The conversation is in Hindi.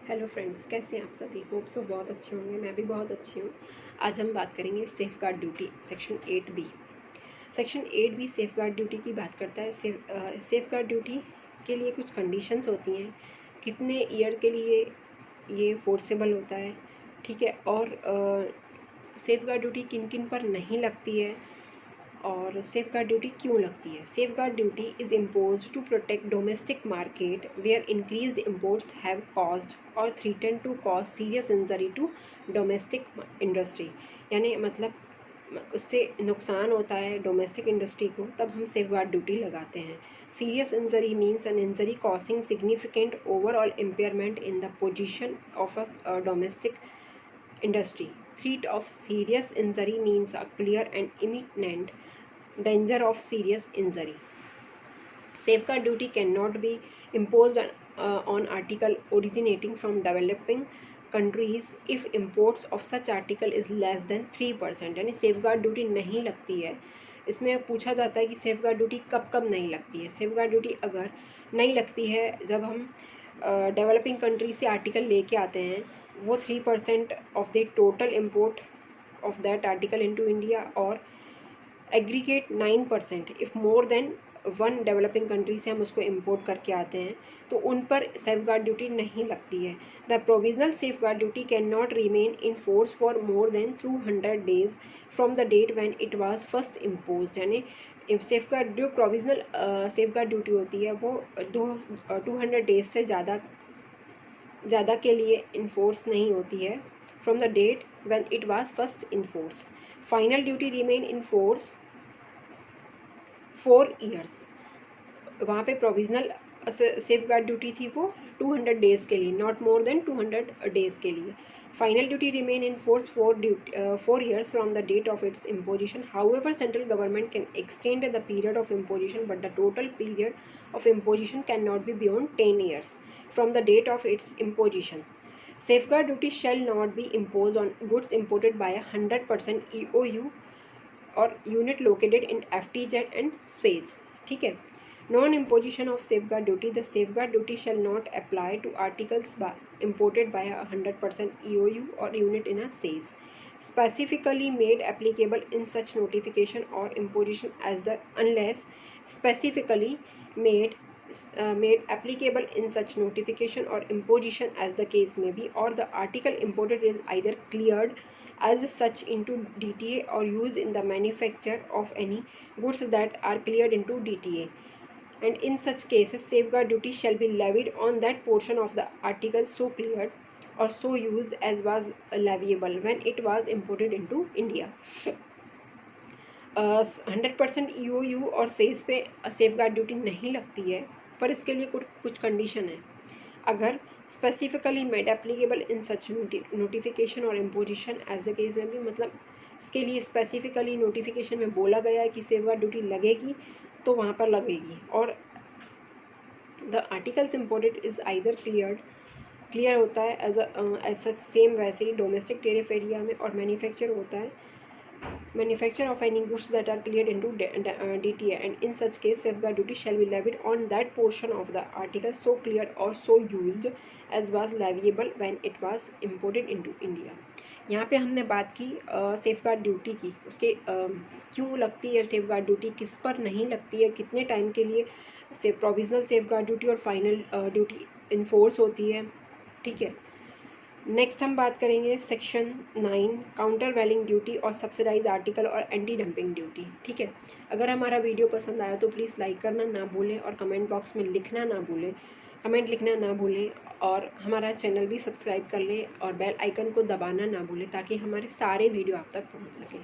हेलो फ्रेंड्स, कैसे हैं आप सभी? होप सो बहुत अच्छे होंगे। मैं भी बहुत अच्छी हूँ। आज हम बात करेंगे safe guard duty section 8B। Section 8B safe guard duty की बात करता है। सेफ गार्ड ड्यूटी के लिए कुछ कंडीशंस होती हैं, कितने ईयर के लिए ये फोर्सेबल होता है, ठीक है। और सेफ गार्ड ड्यूटी किन किन पर नहीं लगती है और सेफ गार्ड ड्यूटी क्यों लगती है। Safeguard duty is impose to protect domestic market where increased imports have caused और threaten to cause serious injury to domestic industry. यानी मतलब उससे नुकसान होता है डोमेस्टिक इंडस्ट्री को, तब हम सेफ गार्ड ड्यूटी लगाते हैं। Serious injury means an injury causing significant overall impairment in the position of a domestic industry. Threat of serious injury means a clear and imminent danger of serious injury. Safeguard duty cannot be imposed on article originating from developing countries if imports of such article is less than 3%. यानी सेफगार्ड ड्यूटी नहीं लगती है। इसमें पूछा जाता है कि सेफगार्ड ड्यूटी कब कब नहीं लगती है। सेफगार्ड ड्यूटी अगर नहीं लगती है जब हम डेवलपिंग कंट्री से आर्टिकल लेके आते हैं, वो 3% of the total import of that article into India, और aggregate 9% if more than one developing country से हम उसको इम्पोर्ट करके आते हैं, तो उन पर सेफ गार्ड ड्यूटी नहीं लगती है। The provisional safeguard duty cannot remain in force for more than 200 days from the date when it was first impose. यानी सेफ गार्ड जो प्रोविजनल सेफ गार्ड ड्यूटी होती है वो 200 डेज से ज़्यादा के लिए इन्फोर्स नहीं होती है from the date when it was first enforce. Final duty remain in force 4 years. वहाँ पे प्रोविजनल सेफ गार्ड ड्यूटी थी वो 200 डेज़ के लिए, नॉट मोर देन 200 डेज़ के लिए। Final duty remain in force 4 years from the date of its imposition. However central government can extend the period of imposition, but the total period of imposition cannot be beyond 10 years from the date of its imposition. Safeguard duty shall not be imposed on goods imported by a 100% EOU or unit located in FTZ and SAYS. ठीक है। Non imposition of safeguard duty. The safeguard duty shall not apply to articles imported by a 100% EOU or unit in a SAYS specifically made applicable in such notification or imposition as the unless specifically made applicable in such notification or imposition as the case may be, or the article imported is either cleared as such into DTA or used in the manufacture of any goods that are cleared into DTA, and in such cases safeguard duty shall be levied on that portion of the article so cleared or so used as was leviable when it was imported into India. 100% EOU और सेज पे सेफ गार्ड ड्यूटी नहीं लगती है, पर इसके लिए कुछ कंडीशन है। अगर specifically made applicable in such notification और इम्पोजिशन एज द केस में भी, मतलब इसके लिए स्पेसिफिकली नोटिफिकेशन में बोला गया है कि सेफ गार्ड ड्यूटी लगेगी तो वहाँ पर लगेगी, और the articles imported is either clear होता है एज सच सेम वैसे ही डोमेस्टिक टेरिफ एरिया में, और मैन्युफैक्चर होता है manufacture of any goods that are cleared into DTA, and in such case safeguard duty shall be levied on that portion of the article so cleared or so used as was leviable when it was imported into India. यहाँ पे हमने बात की सेफ गार्ड ड्यूटी की, उसके क्यों लगती है सेफ गार्ड ड्यूटी, किस पर नहीं लगती है, कितने टाइम के लिए से प्रोविजनल सेफ गार्ड ड्यूटी और फाइनल ड्यूटी इन्फोर्स होती है, ठीक है। नेक्स्ट हम बात करेंगे सेक्शन 9 काउंटर वैलिंग ड्यूटी और सब्सिडाइज आर्टिकल और एंटी डंपिंग ड्यूटी, ठीक है। अगर हमारा वीडियो पसंद आया तो प्लीज़ लाइक करना ना भूलें और कमेंट बॉक्स में लिखना ना भूलें, कमेंट लिखना ना भूलें, और हमारा चैनल भी सब्सक्राइब कर लें और बेल आइकन को दबाना ना भूलें ताकि हमारे सारे वीडियो आप तक पहुंच सकें।